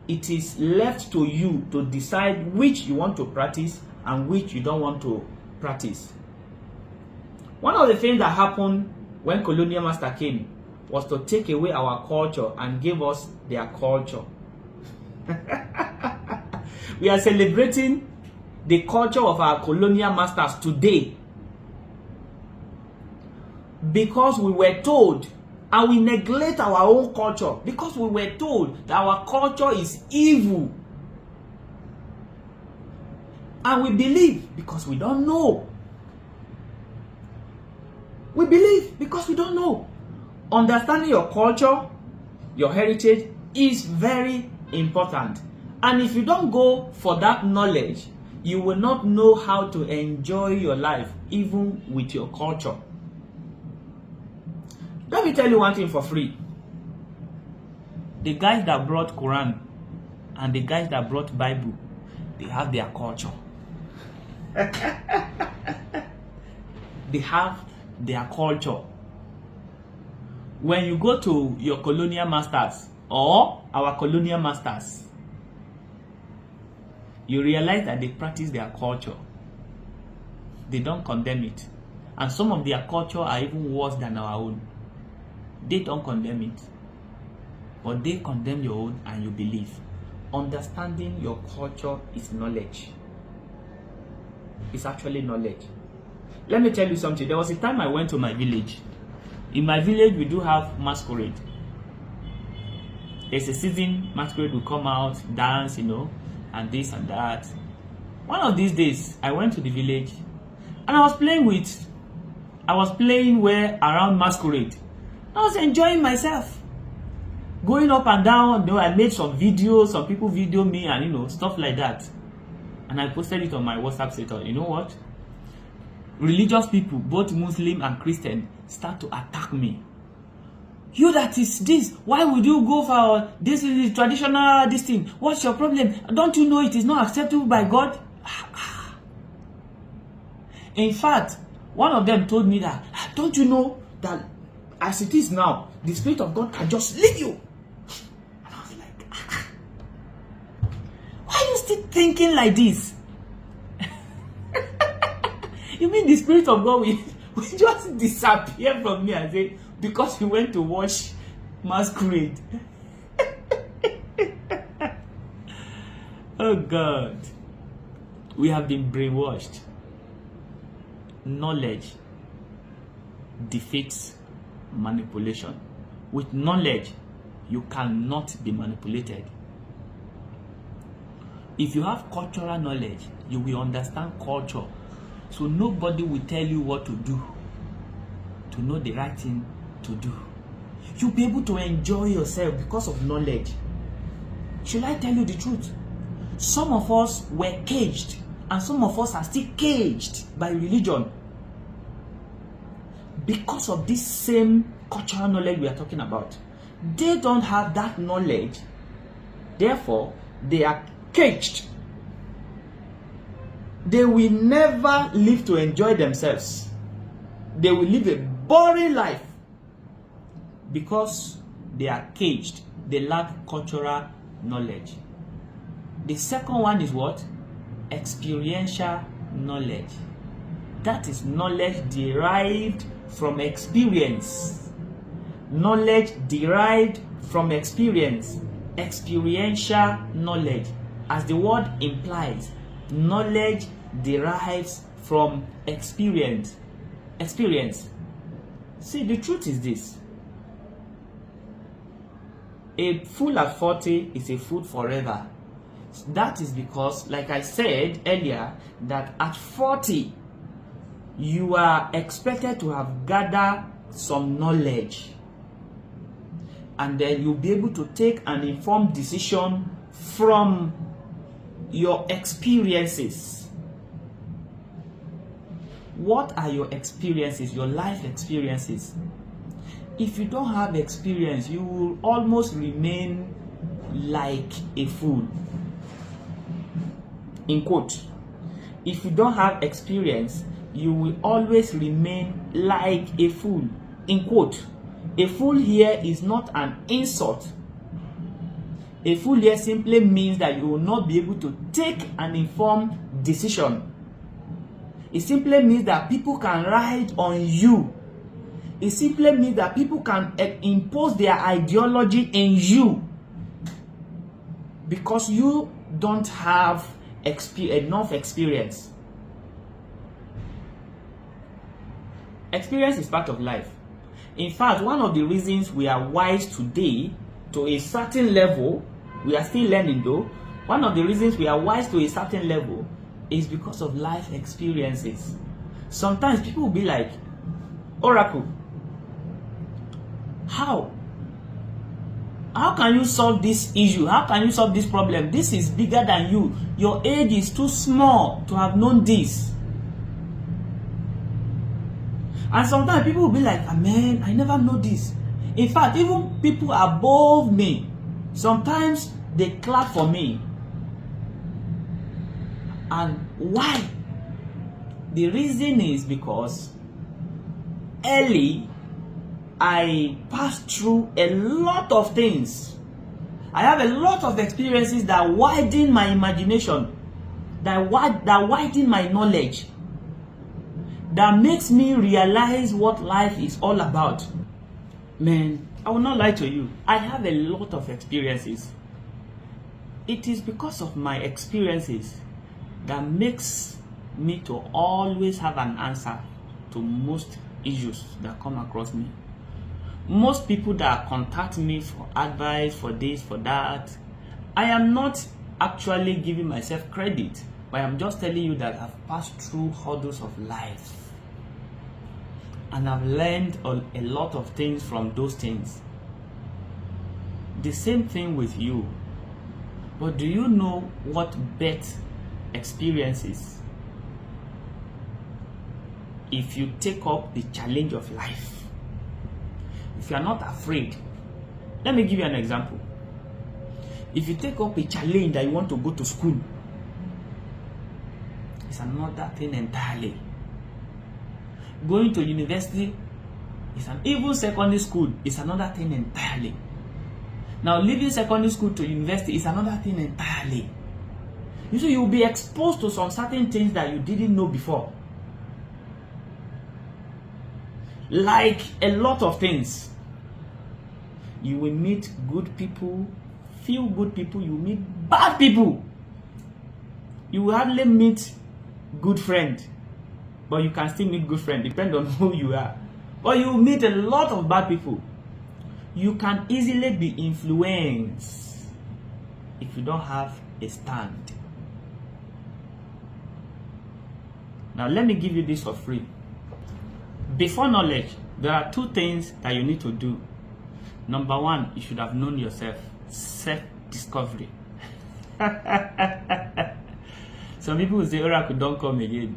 it is left to you to decide which you want to practice and which you don't want to practice. One of the things that happened when colonial master came was to take away our culture and give us their culture. We are celebrating the culture of our colonial masters today because we were told, and we neglect our own culture because we were told that our culture is evil. And we believe because we don't know. We believe because we don't know. Understanding your culture, your heritage is very important. And if you don't go for that knowledge, you will not know how to enjoy your life even with your culture. Let me tell you one thing for free. The guys that brought Quran and the guys that brought Bible, they have their culture. They have their culture. When you go to your colonial masters or our colonial masters, you realize that they practice their culture. They don't condemn it. And some of their culture are even worse than our own. They don't condemn it, but they condemn your own and you believe. Understanding your culture is knowledge. It's actually knowledge. Let me tell you something. There was a time I went to my village. In my village, we do have masquerade. There's a season masquerade will come out, dance, and this and that. One of these days, I went to the village and I was playing where around masquerade. I was enjoying myself, going up and down. I made some videos, some people video me and stuff like that. And I posted it on my WhatsApp status. You know what? Religious people, both Muslim and Christian, start to attack me. You that is this, why would you go for this is the traditional this thing? What's your problem? Don't you know it is not acceptable by God? In fact, one of them told me that, don't you know that as it is now, the Spirit of God can just leave you? And I was like, why are you still thinking like this? You mean the Spirit of God will just disappear from me and say, because you went to watch masquerade? Oh God. We have been brainwashed. Knowledge defeats manipulation. With knowledge, you cannot be manipulated. If you have cultural knowledge, you will understand culture. So nobody will tell you what to do, to know the right thing to do. You'll be able to enjoy yourself because of knowledge. Should I tell you the truth? Some of us were caged, and some of us are still caged by religion because of this same cultural knowledge we are talking about. They don't have that knowledge, therefore they are caged. They will never live to enjoy themselves. They will live a boring life because they are caged. They lack cultural knowledge. The second one is what? Experiential knowledge. That is knowledge derived from experience. Knowledge derived from experience. Experiential knowledge. As the word implies, knowledge derives from experience. See, the truth is this. A fool at 40 is a fool forever. That is because, like I said earlier, that at 40, you are expected to have gathered some knowledge. And then you'll be able to take an informed decision from your experiences. What are your experiences, your life experiences? If you don't have experience, you will almost remain like a fool. In quote, if you don't have experience, you will always remain like a fool. In quote, a fool here is not an insult. A full year simply means that you will not be able to take an informed decision. It simply means that people can ride on you. It simply means that people can impose their ideology in you because you don't have enough experience. Experience is part of life. In fact, one of the reasons we are wise today to a certain level, we are still learning though, one of the reasons we are wise to a certain level is because of life experiences. Sometimes people will be like, Oracle, how can you solve this issue? How can you solve this problem? This is bigger than you. Your age is too small to have known this. And sometimes people will be like, man, I never know this. In fact, even people above me, sometimes they clap for me. And why? The reason is because early I passed through a lot of things. I have a lot of experiences that widen my imagination, that widen my knowledge, that makes me realize what life is all about. Man, I will not lie to you. I have a lot of experiences. It is because of my experiences that makes me to always have an answer to most issues that come across me. Most people that contact me for advice, for this, for that, I am not actually giving myself credit, but I'm just telling you that I've passed through hurdles of life. And I've learned a lot of things from those things. The same thing with you. But do you know what birth experiences? If you take up the challenge of life, if you are not afraid, let me give you an example. If you take up a challenge that you want to go to school, it's another thing entirely. Going to university is even secondary school is another thing entirely. Now, leaving secondary school to university is another thing entirely. You see, you'll be exposed to some certain things that you didn't know before. Like a lot of things. You will meet good people, few good people, you will meet bad people. You will hardly meet good friend, but you can still meet good friend, depending on who you are. Or you will meet a lot of bad people. You can easily be influenced if you don't have a stand. Now let me give you this for free. Before knowledge, there are two things that you need to do. Number one, you should have known yourself. Self-discovery. Some people will say, Oracle, don't come again.